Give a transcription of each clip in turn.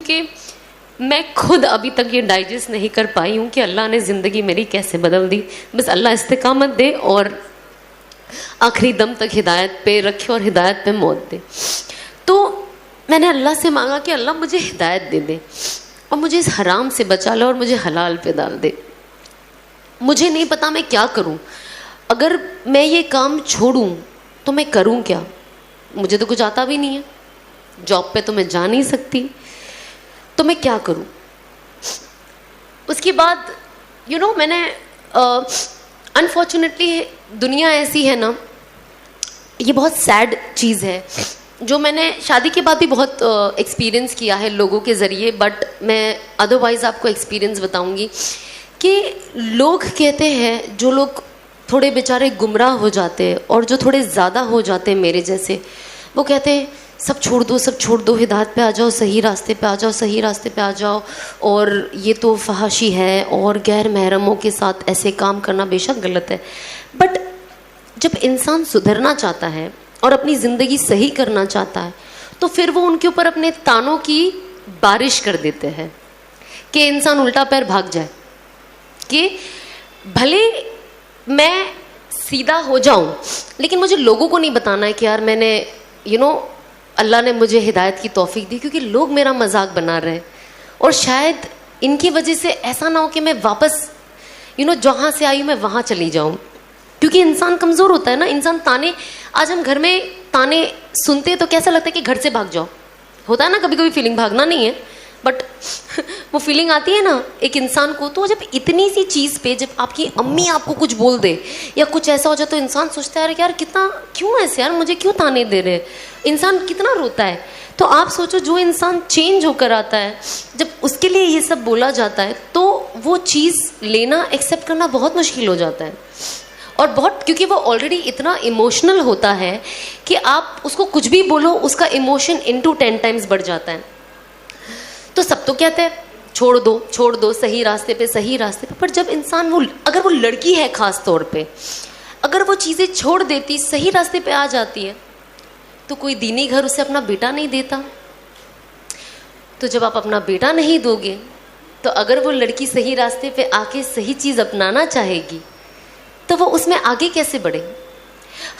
क्योंकि मैं खुद अभी तक ये डाइजेस्ट नहीं कर पाई हूँ कि अल्लाह ने ज़िंदगी मेरी कैसे बदल दी। बस अल्लाह इस्तिकामत दे और आखिरी दम तक हिदायत पे रखे और हिदायत पे मौत दे। तो मैंने अल्लाह से मांगा कि अल्लाह मुझे हिदायत दे दे और मुझे इस हराम से बचा ले और मुझे हलाल पे डाल दे। मुझे नहीं पता मैं क्या करूं। अगर मैं ये काम छोड़ूं तो मैं करूं क्या? मुझे तो कुछ आता भी नहीं है, जॉब पे तो मैं जा नहीं सकती, तो मैं क्या करूं? उसके बाद मैंने अनफॉर्चुनेटली दुनिया ऐसी है ना, ये बहुत सैड चीज़ है जो मैंने शादी के बाद भी बहुत एक्सपीरियंस किया है लोगों के ज़रिए, बट मैं अदरवाइज़ आपको एक्सपीरियंस बताऊंगी कि लोग कहते हैं, जो लोग थोड़े बेचारे गुमराह हो जाते हैं और जो थोड़े ज़्यादा हो जाते हैं मेरे जैसे, वो कहते हैं सब छोड़ दो, सब छोड़ दो, हिदायत पे आ जाओ, सही रास्ते पे आ जाओ, सही रास्ते पे आ जाओ, और ये तो फहाशी है और गैर महरमों के साथ ऐसे काम करना बेशक गलत है। बट जब इंसान सुधरना चाहता है और अपनी ज़िंदगी सही करना चाहता है तो फिर वो उनके ऊपर अपने तानों की बारिश कर देते हैं कि इंसान उल्टा पैर भाग जाए, कि भले मैं सीधा हो जाऊं लेकिन मुझे लोगों को नहीं बताना है कि यार मैंने अल्लाह ने मुझे हिदायत की तौफीक दी, क्योंकि लोग मेरा मजाक बना रहे हैं और शायद इनकी वजह से ऐसा ना हो कि मैं वापस जहाँ से आई हूँ मैं वहाँ चली जाऊँ। क्योंकि इंसान कमज़ोर होता है ना, इंसान ताने, आज हम घर में ताने सुनते हैं तो कैसा लगता है कि घर से भाग जाओ, होता है ना कभी कभी फीलिंग, भागना नहीं है बट वो फीलिंग आती है ना एक इंसान को। तो जब इतनी सी चीज़ पे जब आपकी अम्मी आपको कुछ बोल दे या कुछ ऐसा हो जाए तो इंसान सोचता है यार कितना, क्यों ऐसे यार, मुझे क्यों ताने दे रहे, इंसान कितना रोता है। तो आप सोचो जो इंसान चेंज होकर आता है, जब उसके लिए ये सब बोला जाता है तो वो चीज़ लेना, एक्सेप्ट करना बहुत मुश्किल हो जाता है। और बहुत, क्योंकि वो ऑलरेडी इतना इमोशनल होता है कि आप उसको कुछ भी बोलो उसका इमोशन इनटू 10 टाइम्स बढ़ जाता है। तो सब तो कहते हैं छोड़ दो, छोड़ दो, सही रास्ते पे, सही रास्ते पे। पर जब इंसान अगर वो लड़की है ख़ास तौर पे, अगर वो चीज़ें छोड़ देती, सही रास्ते पे आ जाती है, तो कोई दीनी घर उसे अपना बेटा नहीं देता। तो जब आप अपना बेटा नहीं दोगे तो अगर वो लड़की सही रास्ते पे आके सही चीज़ अपनाना चाहेगी तो वो उसमें आगे कैसे बढ़े?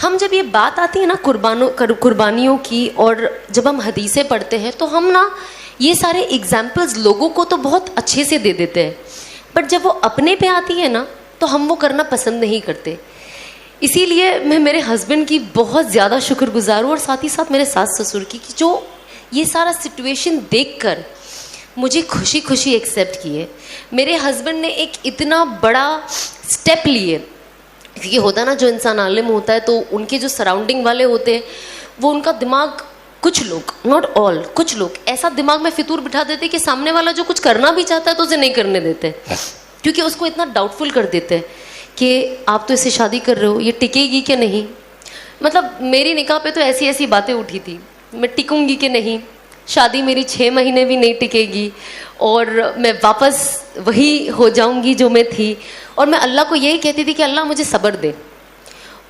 हम जब ये बात आती है ना कुर्बानियों की, और जब हम हदीसें पढ़ते हैं तो हम ना ये सारे एग्जाम्पल्स लोगों को तो बहुत अच्छे से दे देते हैं, बट जब वो अपने पे आती है ना तो हम वो करना पसंद नहीं करते। इसीलिए मैं मेरे हस्बैंड की बहुत ज़्यादा शुक्रगुजार हूँ और साथ ही साथ मेरे सास ससुर की, कि जो ये सारा सिचुएशन देखकर मुझे खुशी खुशी एक्सेप्ट किए। मेरे हस्बैंड ने एक इतना बड़ा स्टेप लिए, क्योंकि होता ना जो इंसान आलिम होता है तो उनके जो सराउंडिंग वाले होते हैं वो उनका दिमाग, कुछ लोग, नॉट ऑल, कुछ लोग ऐसा दिमाग में फितूर बिठा देते कि सामने वाला जो कुछ करना भी चाहता है तो उसे नहीं करने देते, क्योंकि उसको इतना डाउटफुल कर देते हैं कि आप तो इससे शादी कर रहे हो, ये टिकेगी कि नहीं। मतलब मेरी निकाह पे तो ऐसी ऐसी बातें उठी थी, मैं टिकूंगी कि नहीं, शादी मेरी 6 महीने भी नहीं टिकेगी और मैं वापस वही हो जाऊंगी जो मैं थी। और मैं अल्लाह को यही कहती थी कि अल्लाह मुझे सब्र दे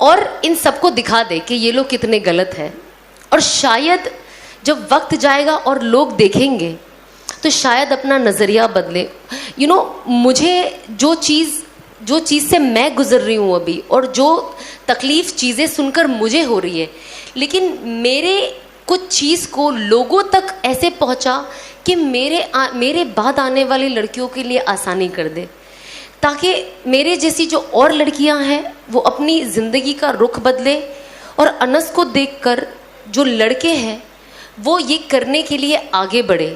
और इन सबको दिखा दे कि ये लोग कितने गलत हैं। और शायद जब वक्त जाएगा और लोग देखेंगे तो शायद अपना नज़रिया बदले। मुझे जो चीज़ से मैं गुजर रही हूँ अभी, और जो तकलीफ़ चीज़ें सुनकर मुझे हो रही है, लेकिन मेरे कुछ चीज़ को लोगों तक ऐसे पहुँचा कि मेरे बाद आने वाली लड़कियों के लिए आसानी कर दे, ताकि मेरे जैसी जो और लड़कियां हैं वो अपनी ज़िंदगी का रुख बदले। और अनस को देखकर जो लड़के हैं वो ये करने के लिए आगे बढ़े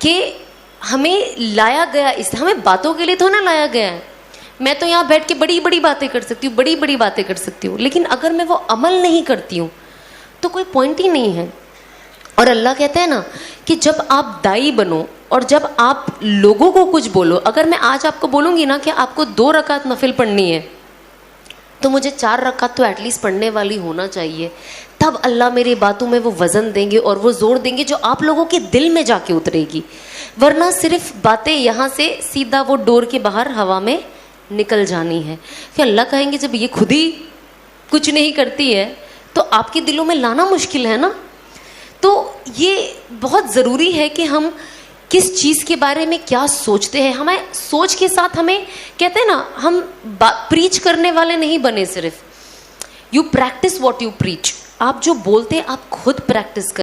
कि हमें लाया गया, हमें बातों के लिए तो ना लाया गया है। मैं तो यहाँ बैठ के बड़ी बड़ी बातें कर सकती हूँ, बड़ी बड़ी बातें कर सकती हूँ, लेकिन अगर मैं वो अमल नहीं करती हूँ तो कोई पॉइंट ही नहीं है। और अल्लाह कहता है ना कि जब आप दाई बनो और जब आप लोगों को कुछ बोलो, अगर मैं आज आपको बोलूँगी ना कि आपको 2 रकात नफिल पढ़नी है तो मुझे 4 रकात तो एटलीस्ट पढ़ने वाली होना चाहिए, तब अल्लाह मेरी बातों में वो वज़न देंगे और वो ज़ोर देंगे जो आप लोगों के दिल में जाके उतरेगी। वरना सिर्फ बातें यहाँ से सीधा वो डोर के बाहर हवा में निकल जानी है। कि अल्लाह कहेंगे जब ये खुद ही कुछ नहीं करती है तो आपके दिलों में लाना मुश्किल है ना। तो ये बहुत ज़रूरी है कि हम किस चीज़ के बारे में क्या सोचते हैं, हमें सोच के साथ हमें कहते हैं ना, हम प्रीच करने वाले नहीं बने सिर्फ, you practice what you preach. आप जो बोलते हैं आप खुद प्रैक्टिस